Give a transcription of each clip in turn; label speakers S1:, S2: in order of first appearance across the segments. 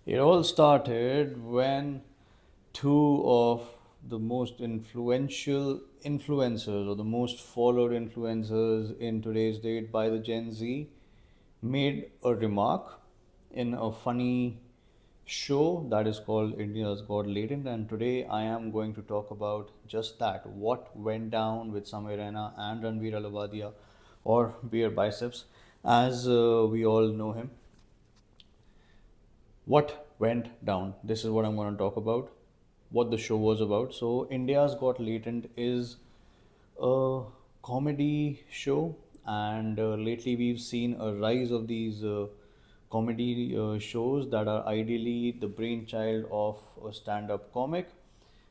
S1: It all started when two of the most influential influencers or the most followed influencers in today's date by the Gen Z made a remark in a funny show that is called India's Got Latent. And today I am going to talk about just that, what went down with Samay Raina and Ranveer Allahbadia, or BeerBiceps as we all know him. What went down? This is what I'm going to talk about, what the show was about. So, India's Got Latent is a comedy show, and lately we've seen a rise of these comedy shows that are ideally the brainchild of a stand up comic.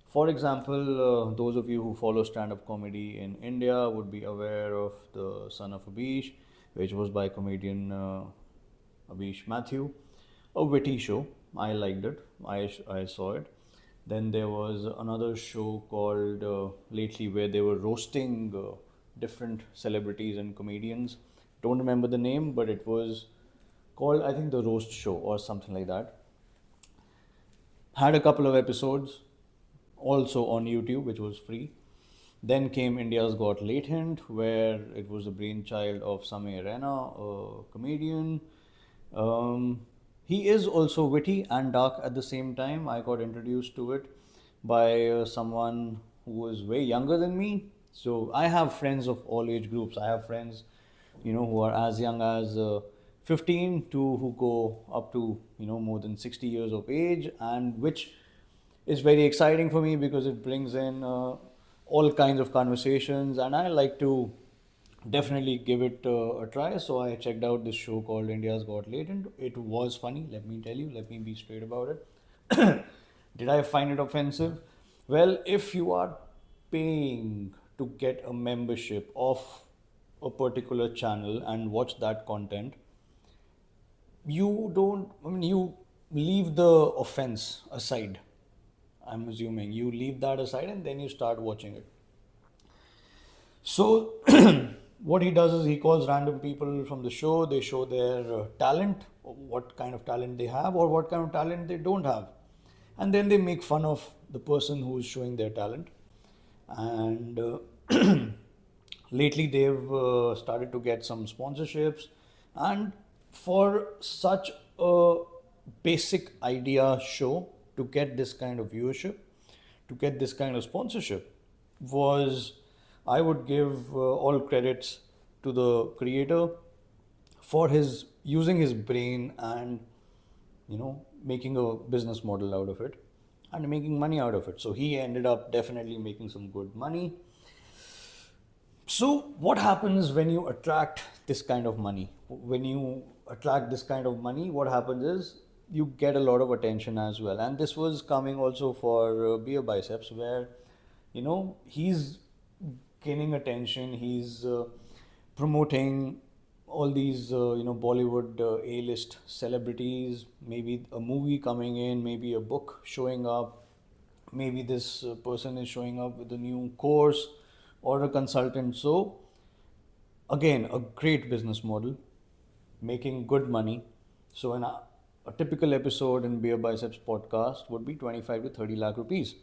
S1: For example, those of you who follow stand up comedy in India would be aware of The Son of Abish, which was by comedian Abish Mathew, a witty show. I liked it. I saw it. Then there was another show called lately where they were roasting different celebrities and comedians. Don't remember the name, but it was called, I think, The Roast Show or something like that. Had a couple of episodes also on YouTube, which was free. Then came India's Got Latent, where it was the brainchild of Samay Raina, a comedian. Um, he is also witty and dark at the same time. I got introduced to it by someone who was way younger than me. So I have friends of all age groups. I have friends, who are as young as 15 to who go up to, more than 60 years of age, and which is very exciting for me because it brings in all kinds of conversations, and I like to definitely give it a try. So I checked out this show called India's Got Latent. It was funny, let me tell you, let me be straight about it. Did I find it offensive? Well, if you are paying to get a membership of a particular channel and watch that content, you leave the offense aside. I'm assuming you leave that aside and then you start watching it. So, what he does is he calls random people from the show, they show their talent, what kind of talent they have, or what kind of talent they don't have. And then they make fun of the person who is showing their talent. And lately they've started to get some sponsorships. And for such a basic idea show to get this kind of viewership, to get this kind of sponsorship, was, I would give all credits to the creator for his using his brain and making a business model out of it and making money out of it. So he ended up definitely making some good money. So what happens when you attract this kind of money? When you attract this kind of money, what happens is you get a lot of attention as well. And this was coming also for BeerBiceps, where he's gaining attention. He's promoting all these Bollywood A-list celebrities. Maybe a movie coming in, maybe a book showing up, maybe this person is showing up with a new course or a consultant. So again, a great business model, making good money. So a typical episode in BeerBiceps podcast would be 25 to 30 lakh rupees.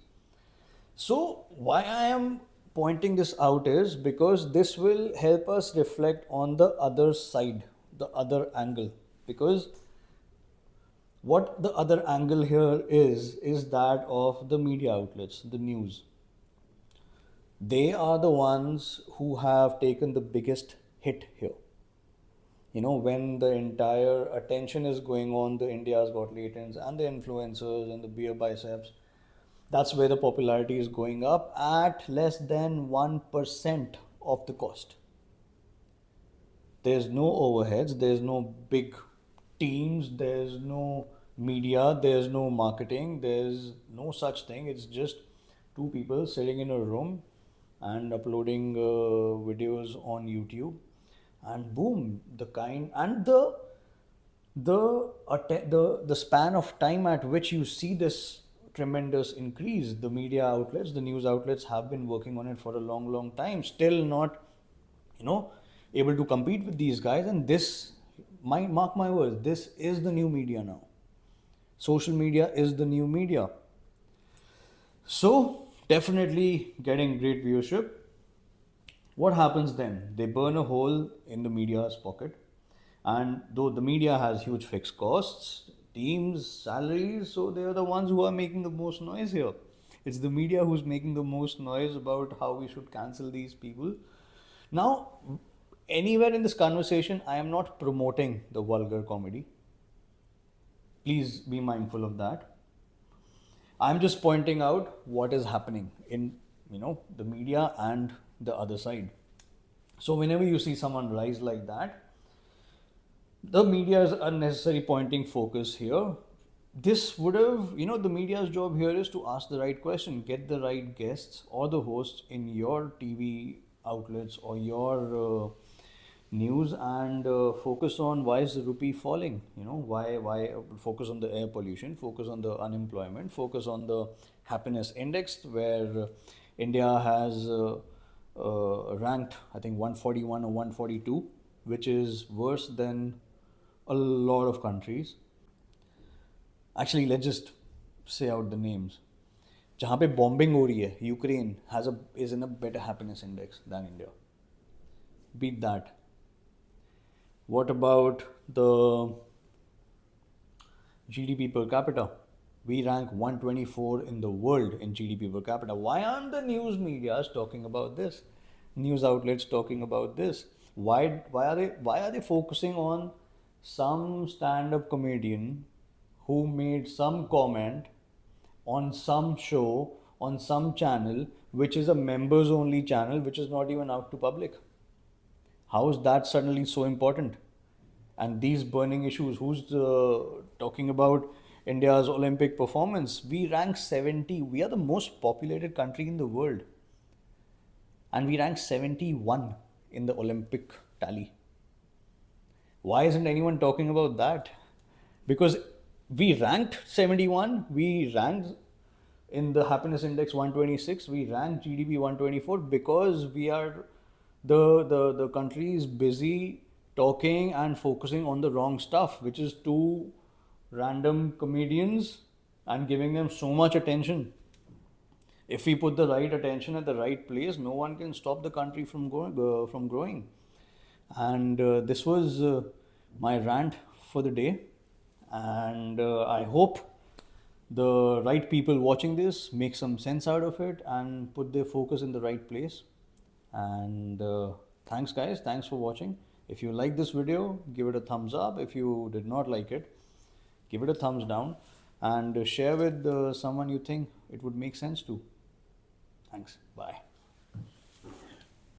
S1: So why I am pointing this out is because this will help us reflect on the other side, the other angle. Because what the other angle here is that of the media outlets, the news. They are the ones who have taken the biggest hit here. When the entire attention is going on the India's Got Latents and the influencers and the BeerBiceps, that's where the popularity is going up at less than 1% of the cost. There's no overheads, there's no big teams, there's no media, there's no marketing, there's no such thing. It's just two people sitting in a room and uploading videos on YouTube, and boom, the kind and the span of time at which you see this tremendous increase. The media outlets, the news outlets have been working on it for a long time, still not able to compete with these guys. And this, mark my words, this is the new media now. Social media is the new media. So, definitely getting great viewership. What happens then? They burn a hole in the media's pocket. And though the media has huge fixed costs, teams, salaries, so they are the ones who are making the most noise here. It's the media who's making the most noise about how we should cancel these people. Now, anywhere in this conversation, I am not promoting the vulgar comedy. Please be mindful of that. I'm just pointing out what is happening in the media and the other side. So whenever you see someone rise like that, the media is unnecessary pointing focus here. This would have, the media's job here is to ask the right question, get the right guests or the hosts in your TV outlets or your news, and focus on why is the rupee falling. Why focus on the air pollution, focus on the unemployment, focus on the happiness index, where India has ranked, I think, 141 or 142, which is worse than a lot of countries. Actually, let's just say out the names. जहाँ पे bombing हो रही है, Ukraine is in a better happiness index than India. Beat that. What about the GDP per capita? We rank 124 in the world in GDP per capita. Why aren't the news medias talking about this? News outlets talking about this? Why are they focusing on some stand-up comedian who made some comment on some show on some channel, which is a members only channel, which is not even out to public? How is that suddenly so important? And these burning issues, who's talking about India's Olympic performance? We rank 70. We are the most populated country in the world. And we rank 71 in the Olympic tally. Why isn't anyone talking about that? Because we ranked 71, we ranked in the happiness index 126, we ranked GDP 124 because we are the country is busy talking and focusing on the wrong stuff, which is two random comedians and giving them so much attention. If we put the right attention at the right place, no one can stop the country from growing. And this was my rant for the day. And I hope the right people watching this make some sense out of it and put their focus in the right place. And thanks, guys. Thanks for watching. If you like this video, give it a thumbs up. If you did not like it, give it a thumbs down. And share with someone you think it would make sense to. Thanks. Bye.